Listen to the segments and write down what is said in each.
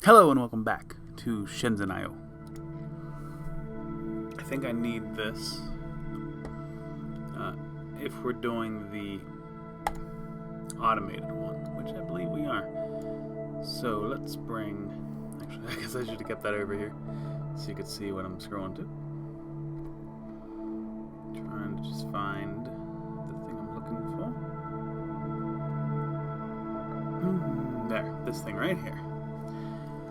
Hello and welcome back to Shenzhen IO. I think I need this if we're doing the automated one, which I believe we are. So let's bring... Actually, I guess I should have kept that over here so you could see what I'm scrolling to. Trying to just find the thing I'm looking for. There, this thing right here.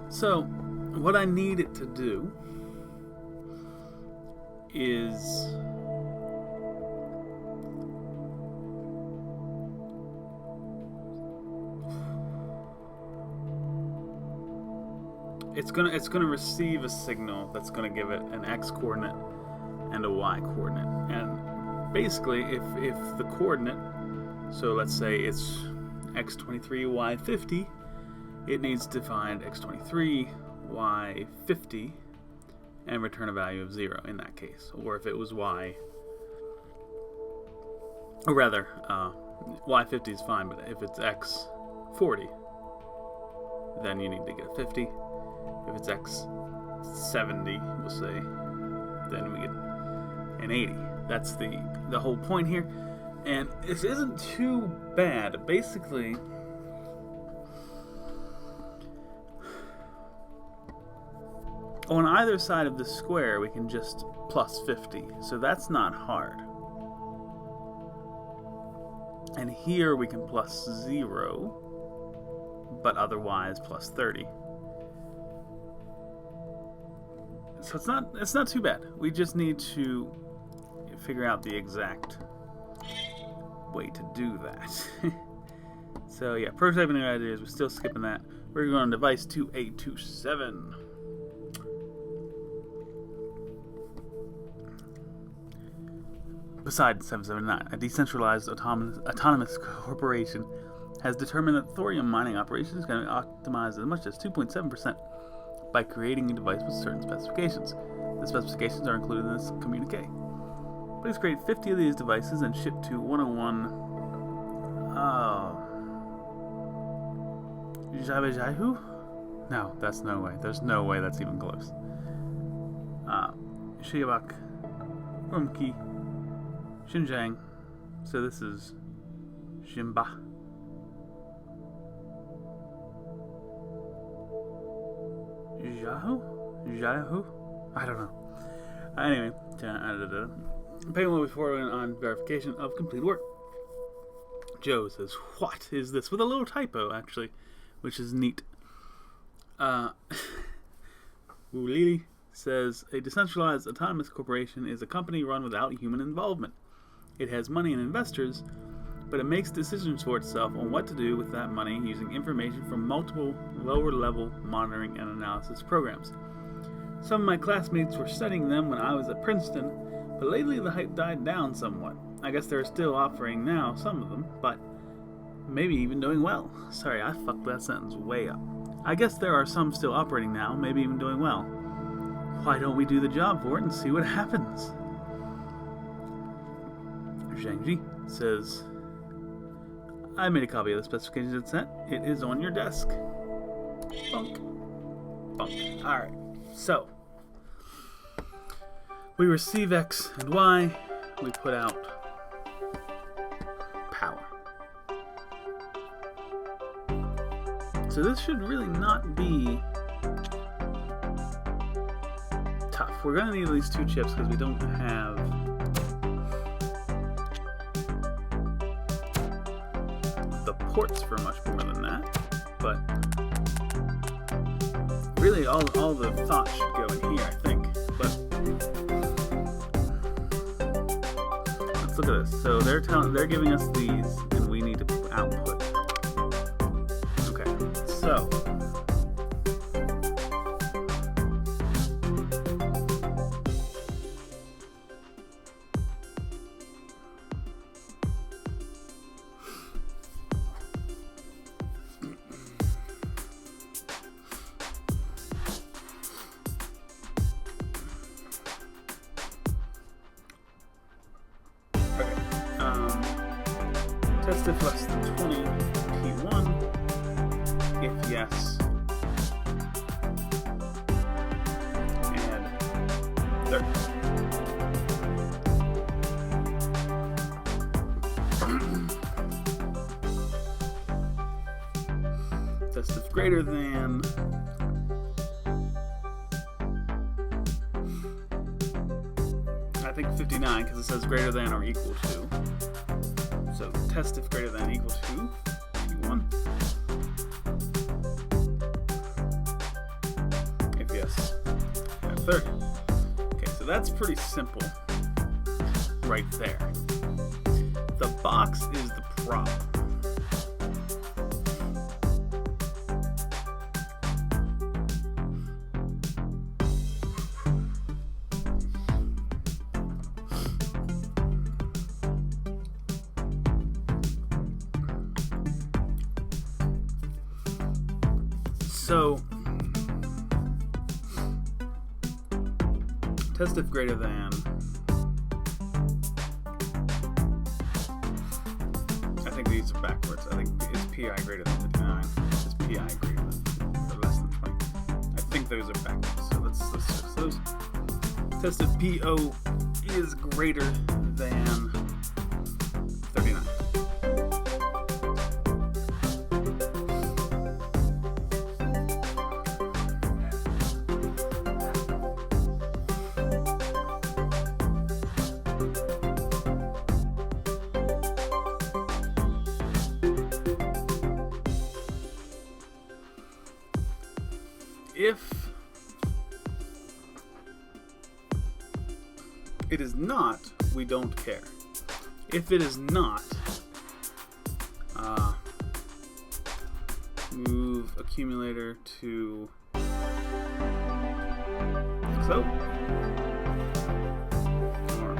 So, what I need it to do is it's gonna receive a signal that's gonna give it an x coordinate and a y coordinate. And basically, if the coordinate, so let's say it's x23, y50, it needs to find x23, y50, and return a value of 0 in that case. Or if it was y, or rather, y50 is fine, but if it's x40, then you need to get 50. If it's x70, we'll say, then we get an 80. That's the whole point here. And this isn't too bad. Basically, on either side of the square, we can just plus 50. So that's not hard. And here we can plus 0, but otherwise plus 30. So it's not too bad. We just need to figure out the exact way to do that. So yeah, prototyping new ideas, we're still skipping that. We're going on device 2827. Besides 779, a decentralized autonomous corporation has determined that thorium mining operations can be optimized as much as 2.7% by creating a device with certain specifications. The specifications are included in this communique. Please create 50 of these devices and ship to 101 Jabejahu? No, that's no way. There's no way that's even close. Shiabak, Urumqi, Shenzhen. So this is Shimba. Jahu? I don't know. Anyway, payment will be forwarded on verification of complete work. Joe says, "What is this?" With a little typo, actually, which is neat. Wulili says, "A decentralized autonomous corporation is a company run without human involvement. It has money and investors, but it makes decisions for itself on what to do with that money using information from multiple lower-level monitoring and analysis programs. Some of my classmates were studying them when I was at Princeton, but lately the hype died down somewhat. I guess they're still offering now, some of them, but maybe even doing well." Sorry, I fucked that sentence way up. I guess there are some still operating now, maybe even doing well. Why don't we do the job for it and see what happens? Zhangji says, "I made a copy of the specifications it sent. It is on your desk." Bunk. Bunk. Alright, so we receive X and Y. We put out power. So this should really not be tough. We're going to need at least 2 chips because we don't have the ports for much more than that. But really all the thought should go in here, I think. But let's look at this. So they're giving us these and we need to output. Okay, so test if less than 20 P1. If yes, 30. Test if greater than. I think 59 because it says greater than or equal to. So test if greater than or equal to 51. If yes, at 30. Okay, so that's pretty simple right there. The box is the problem. So, test if greater than. I think these are backwards. I think it's PI greater than 59. It's PI greater than or less than 20. I think those are backwards. So let's fix those. Test if PO is greater than 39. If it is not, we don't care. If it is not, move accumulator to XO. Or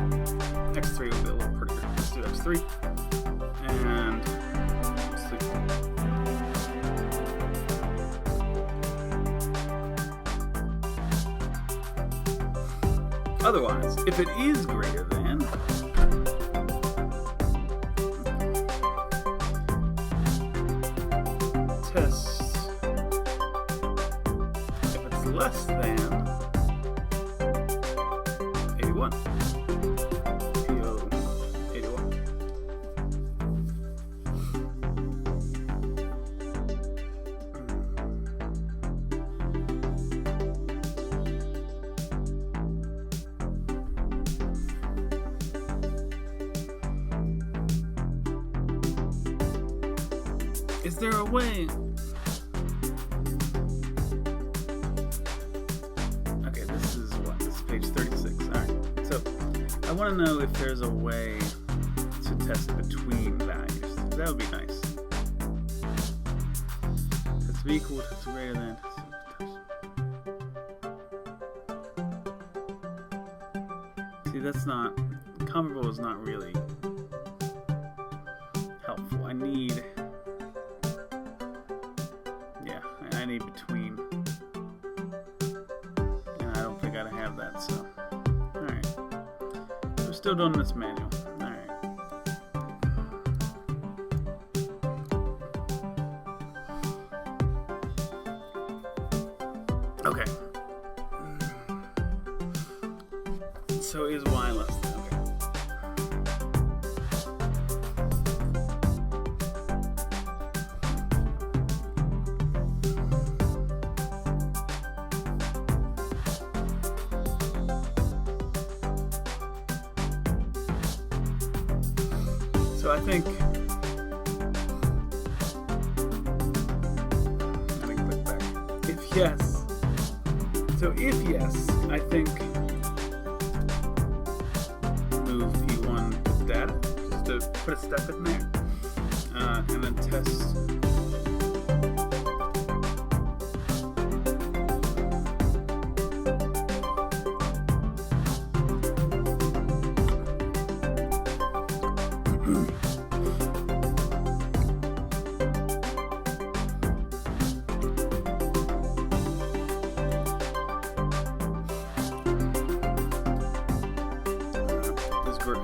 X3 would be a little prettier. Let's do X3. And sleep. Otherwise, if it is greater than, test if it's less than 81. PO 81. Is there a way? Okay, this is what? This is page 36. Alright. So, I want to know if there's a way to test between values. That would be nice. Test be equal, test greater than. See, that's not. Comparable is not really helpful. I need. I need between, and I don't think I'd have that, so, alright, we're still doing this manual, alright, okay, so is y less than, okay. So I think let me click back. If yes, I think move E1 with data just to put a step in there, and then test.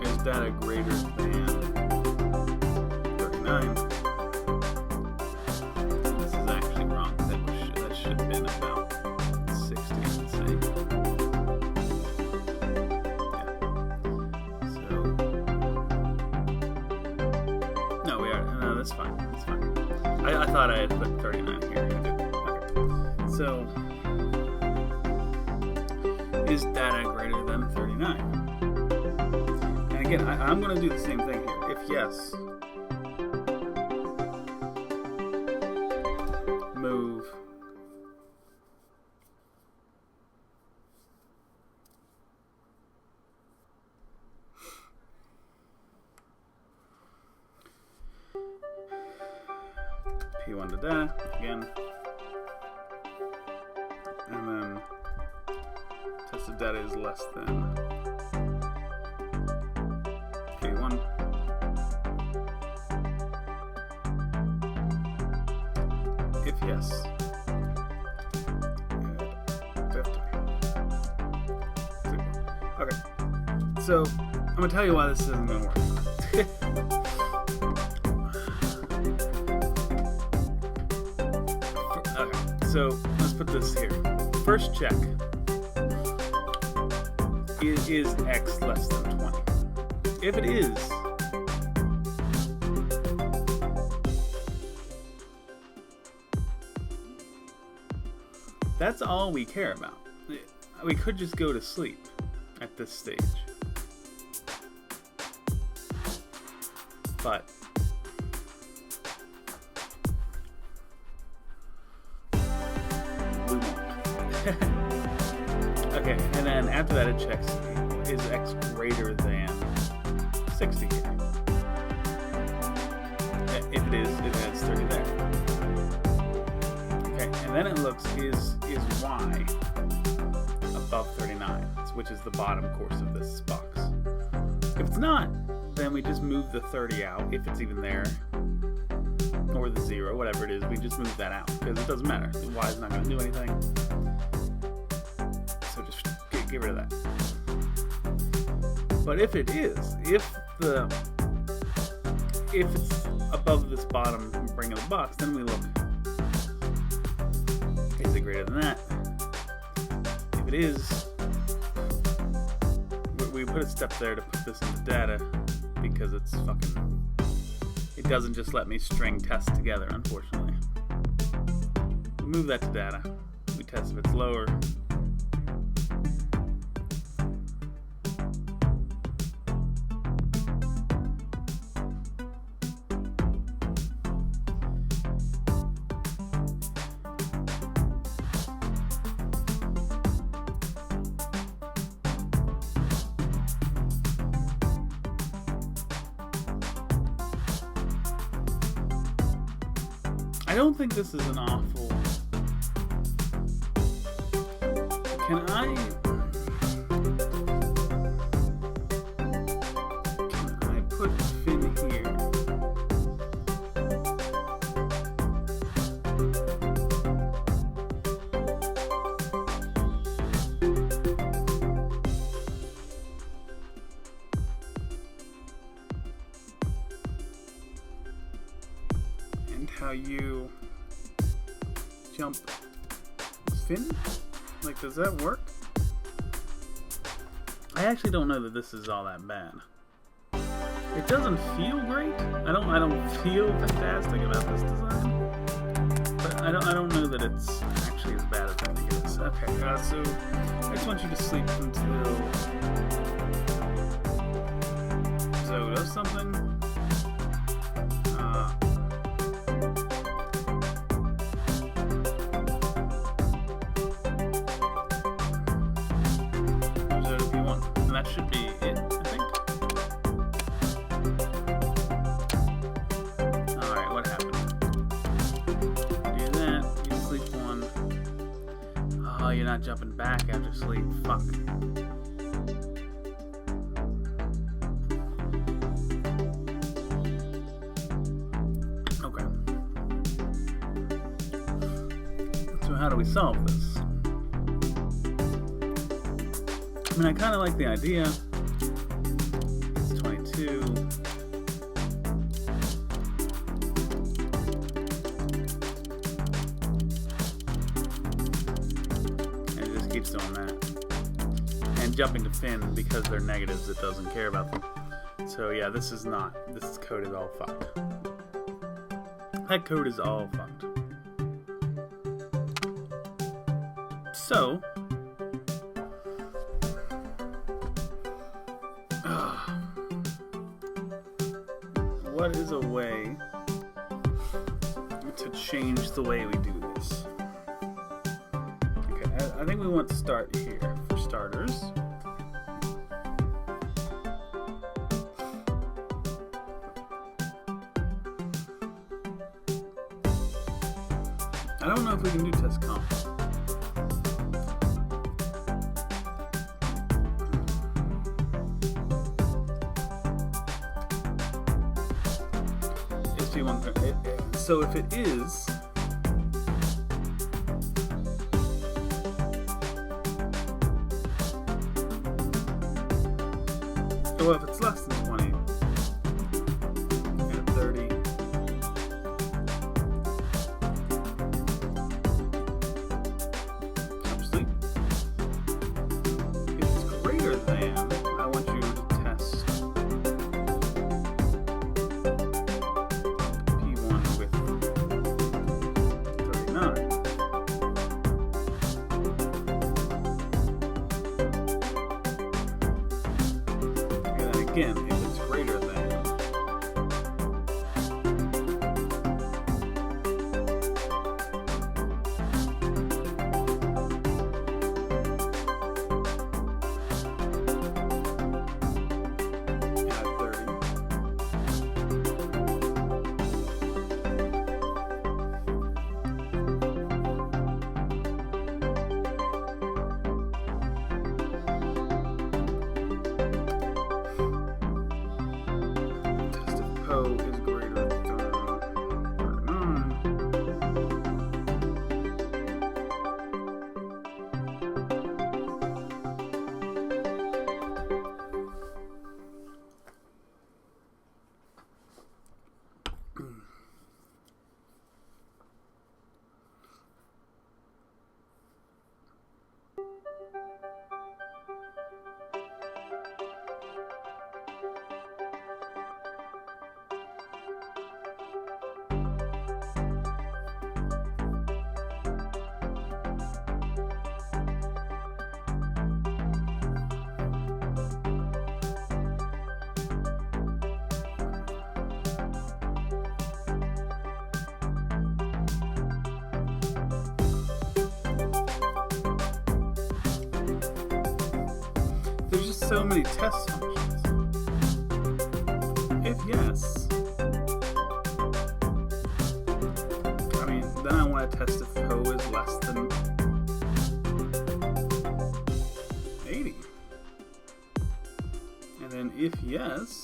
Is data greater than 39? This is actually wrong. That should have been about 60, let's say. that's fine. That's fine. I thought I had put 39 here. I did. Okay. So, is data greater than 39? And again, I'm going to do the same thing here. If yes, move P1 to data again, and then tested data is less than P1. If yes, add 50. Okay, so I'm gonna tell you why this isn't gonna work. Okay, so let's put this here. First check. Is X less than 20? If it is, that's all we care about. We could just go to sleep at this stage. But we won't. Okay, and then after that it checks, is X greater than 60 here? If it is, it adds 30 there. Okay, and then it looks, is Y above 39, which is the bottom course of this box. If it's not, then we just move the 30 out, if it's even there, or the 0, whatever it is, we just move that out, because it doesn't matter. The Y is not going to do anything. So just get rid of that. But if it is, if it's above this bottom ring of the box, then we look, is it greater than that? If it is, we put a step there to put this into data, because it's fucking, it doesn't just let me string tests together, unfortunately. We move that to data. We test if it's lower. I don't think this is an awful. Can I put fin here? And how you jump fin? Like, does that work? I actually don't know that this is all that bad. It doesn't feel great. I don't feel fantastic about this design. But I don't know that it's actually as bad as I think it is. Okay, so I just want you to sleep until Zoe does something. That should be it, I think. Alright, what happened? Do that, you sleep one. Oh, you're not jumping back after sleep. Fuck. Okay. So how do we solve this? I mean, I kind of like the idea. It's 22. And it just keeps doing that. And jumping to fin, because they're negatives, it doesn't care about them. So yeah, this is code is all fucked. that code is all fucked. So, what is a way to change the way we do this? Okay, I think we want to start here for starters. I don't know if we can do test comp. So if it is, well, if it's less than 20 and 30, obviously, if it's greater than, I want you to test P1 with 39. And then again, if it's greater than, add 30. Test if Po is greater than 39. There's just so many test functions. If yes, I mean, then I want to test if Po is less than 80. And then if yes,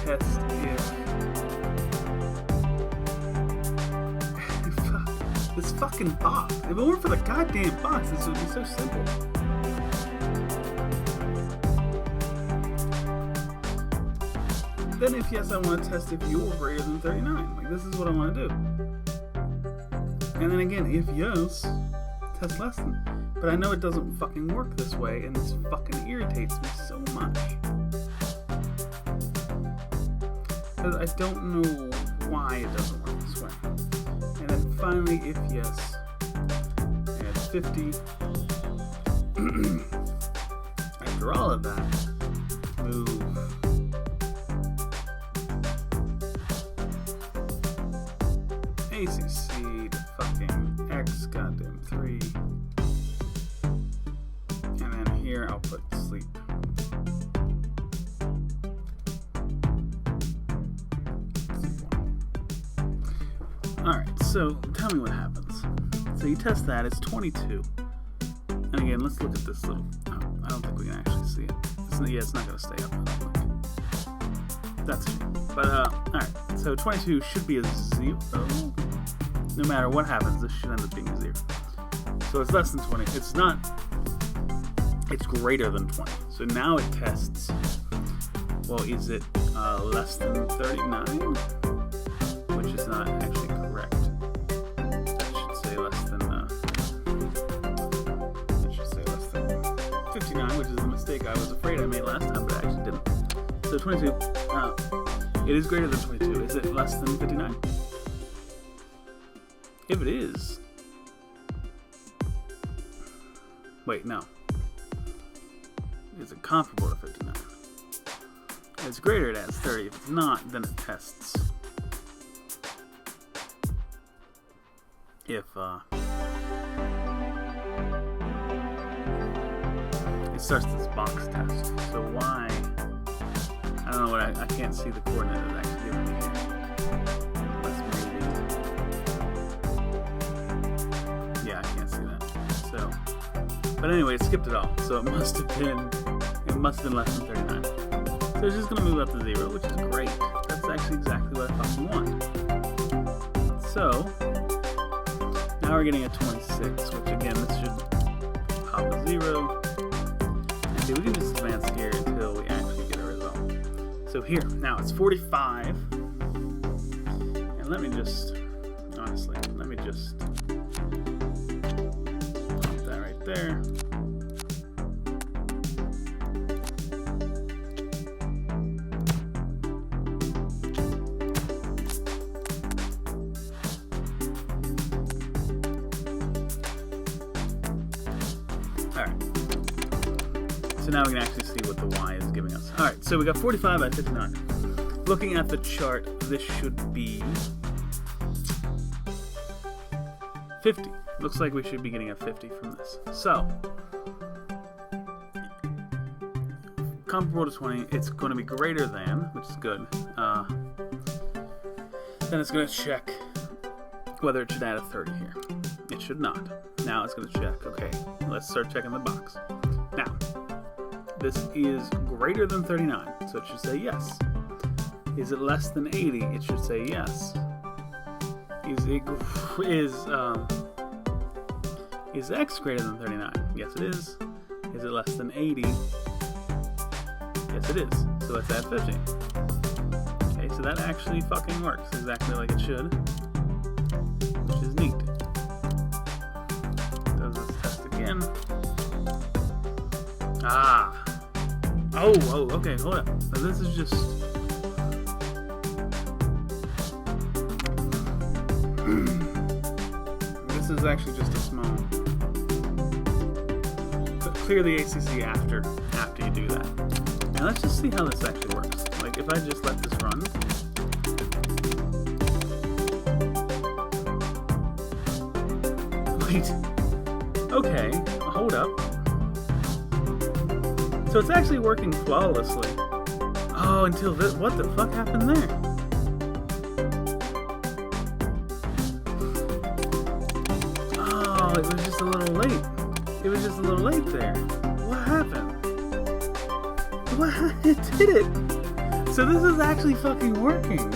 test if this fucking box. If it weren't for the goddamn box, this would be so simple. Then if yes, I want to test if you're greater than 39. Like, this is what I want to do. And then again, if yes, test less than. But I know it doesn't fucking work this way, and this fucking irritates me so much. Because I don't know why it doesn't work this way. And then finally, if yes, add 50. After all of that, move ACC to fucking X goddamn 3. And then here I'll put sleep. Alright, so tell me what happens. So you test that, it's 22. And again, let's look at this little. Oh, I don't think we can actually see it. It's not going to stay up, I don't think. That's a shame. But, alright, so 22 should be a 0. No matter what happens, this should end up being a 0. So it's less than 20. It's not. It's greater than 20. So now it tests. Well, is it less than 39? Which is not actually correct. 59, which is the mistake I was afraid I made last time, but I actually didn't. So 22, it is greater than 22. Is it less than 59? If it is... Wait, no. Is it comparable to 59? If it's greater, it adds 30. If it's not, then it tests. If, it starts this box test. So why? I don't know what I can't see the coordinate it's actually giving me here. Unless maybe. Yeah, I can't see that. So, but anyway, it skipped it all. So it must have been less than 39. So it's just gonna move up to 0, which is great. That's actually exactly what I fucking want. So now we're getting a 26, which again, this should hop a 0. We can just advance here until we actually get a result. So here, now it's 45. And let me just, honestly, put that right there. Alright. So now we can actually see what the Y is giving us. Alright, so we got 45 by 59. Looking at the chart, this should be 50. Looks like we should be getting a 50 from this. So, comparable to 20, it's going to be greater than, which is good. Then it's going to check whether it should add a 30 here. It should not. Now it's going to check. Okay, let's start checking the box. Now, this is greater than 39, so it should say yes. Is it less than 80? It should say yes. Is X greater than 39? Yes, it is. Is it less than 80? Yes, it is. So let's add 50. Okay, so that actually fucking works exactly like it should, which is neat. Does this test again? Ah. Oh, okay, hold up. Now this is just... this is actually just a small... Clear the ACC after you do that. Now let's just see how this actually works. Like, if I just let this run... Wait. Okay, hold up. So it's actually working flawlessly. Oh, until this. What the fuck happened there? Oh, it was just a little late. It was just a little late there. What happened? What? It did it! So this is actually fucking working.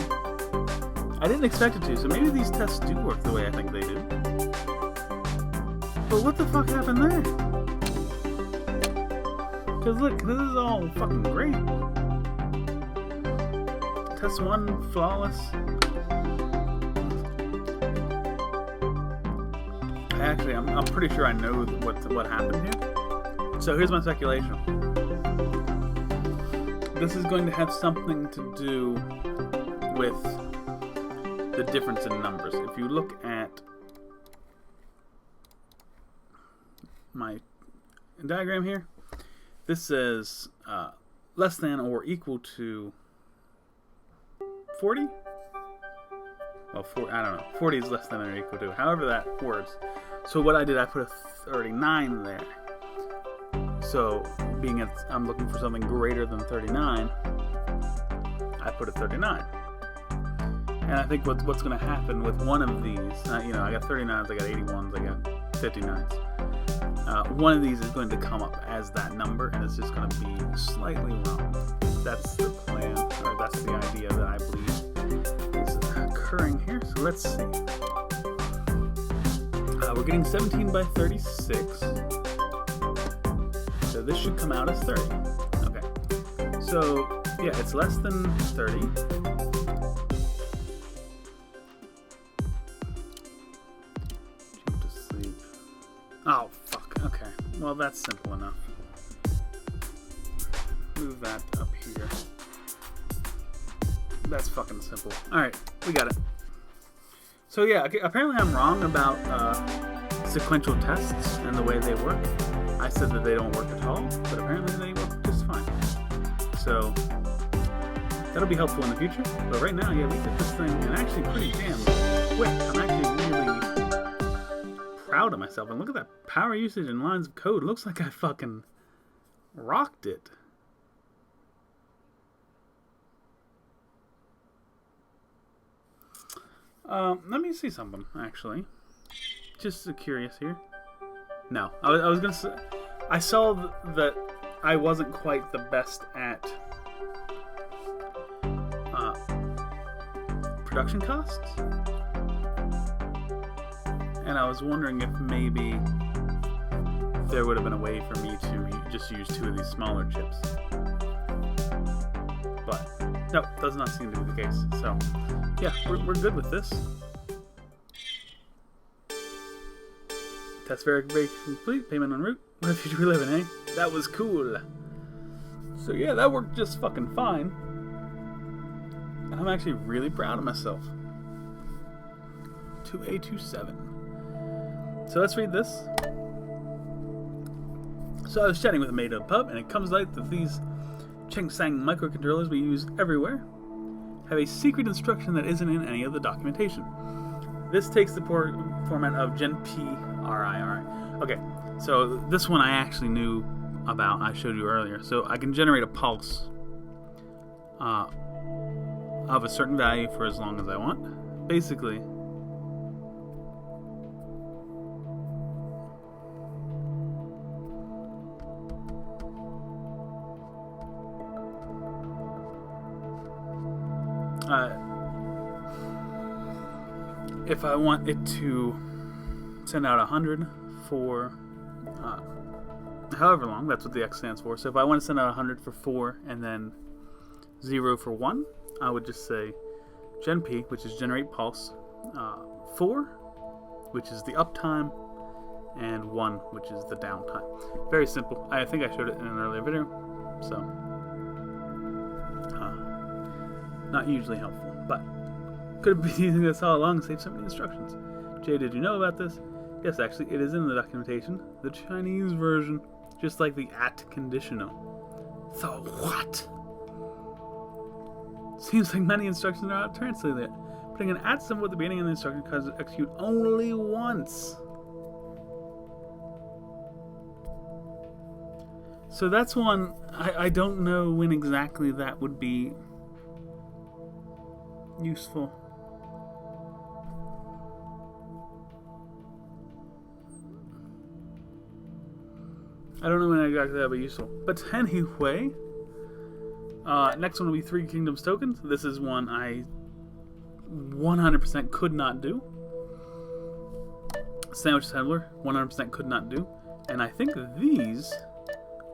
I didn't expect it to, so maybe these tests do work the way I think they do. But what the fuck happened there? Because look, this is all fucking great. Test 1, flawless. Actually, I'm pretty sure I know what happened here. So here's my speculation. This is going to have something to do with the difference in numbers. If you look at my diagram here, this says less than or equal to 40? Well, I don't know. 40 is less than or equal to. However that works. So what I did, I put a 39 there. So, being I'm looking for something greater than 39, I put a 39. And I think what's going to happen with one of these, I got 39s, I got 81s, I got 59s. One of these is going to come up as that number, and it's just going to be slightly wrong. That's the plan, or that's the idea that I believe is occurring here. So let's see. We're getting 17 by 36. So this should come out as 30. Okay. So, yeah, it's less than 30. Jump to sleep. Oh, fuck. Okay. Well, that's simple enough. move that up here. That's fucking simple. Alright, we got it. So yeah, apparently I'm wrong about sequential tests and the way they work. I said that they don't work at all, but apparently they work just fine. So that'll be helpful in the future. But right now, yeah, we did this thing and actually pretty damn quick. I'm actually really proud of myself. And look at that power usage and lines of code. Looks like I fucking rocked it. Let me see something, actually. Just curious here. No, I was gonna say, I saw that I wasn't quite the best at production costs, and I was wondering if maybe there would have been a way for me to just use 2 of these smaller chips. But no, does not seem to be the case. So yeah, we're good with this. Test verification complete. Payment en route. What a future we live in, eh? That was cool. So yeah, that worked just fucking fine. And I'm actually really proud of myself. 2A27. So let's read this. So I was chatting with a mate at a pub, and it comes out that these Chengsang microcontrollers we use everywhere have a secret instruction that isn't in any of the documentation. This takes the format of Gen P RIR. Okay, so this one I actually knew about. I showed you earlier. So I can generate a pulse of a certain value for as long as I want. Basically, if I want it to send out 100 for however long, that's what the X stands for. So if I want to send out 100 for 4 and then 0 for 1, I would just say Gen P, which is generate pulse, 4, which is the uptime, and 1, which is the downtime. Very simple. I think I showed it in an earlier video, so not usually helpful, but could have been using this all along and saved so many instructions. Jay, did you know about this? Yes, actually, it is in the documentation, the Chinese version, just like the at conditional. The what? Seems like many instructions are not translated. Putting an at symbol at the beginning of the instruction causes it to execute only once. So that's one, I don't know when exactly that would be useful. I don't know when exactly that would be useful. But anyway, next one will be 3 Kingdoms tokens. This is one I 100% could not do. Sandwich assembler, 100% could not do. And I think these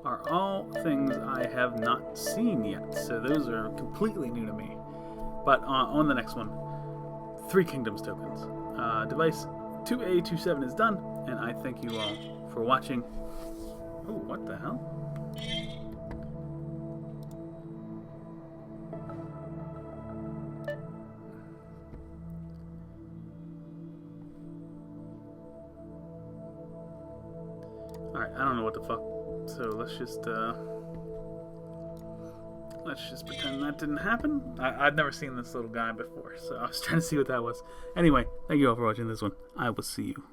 are all things I have not seen yet. So those are completely new to me. But on the next one, 3 Kingdoms tokens. Device 2A27 is done, and I thank you all for watching. Oh, what the hell? Alright, I don't know what the fuck. So let's just pretend that didn't happen. I'd never seen this little guy before, so I was trying to see what that was. Anyway, thank you all for watching this one. I will see you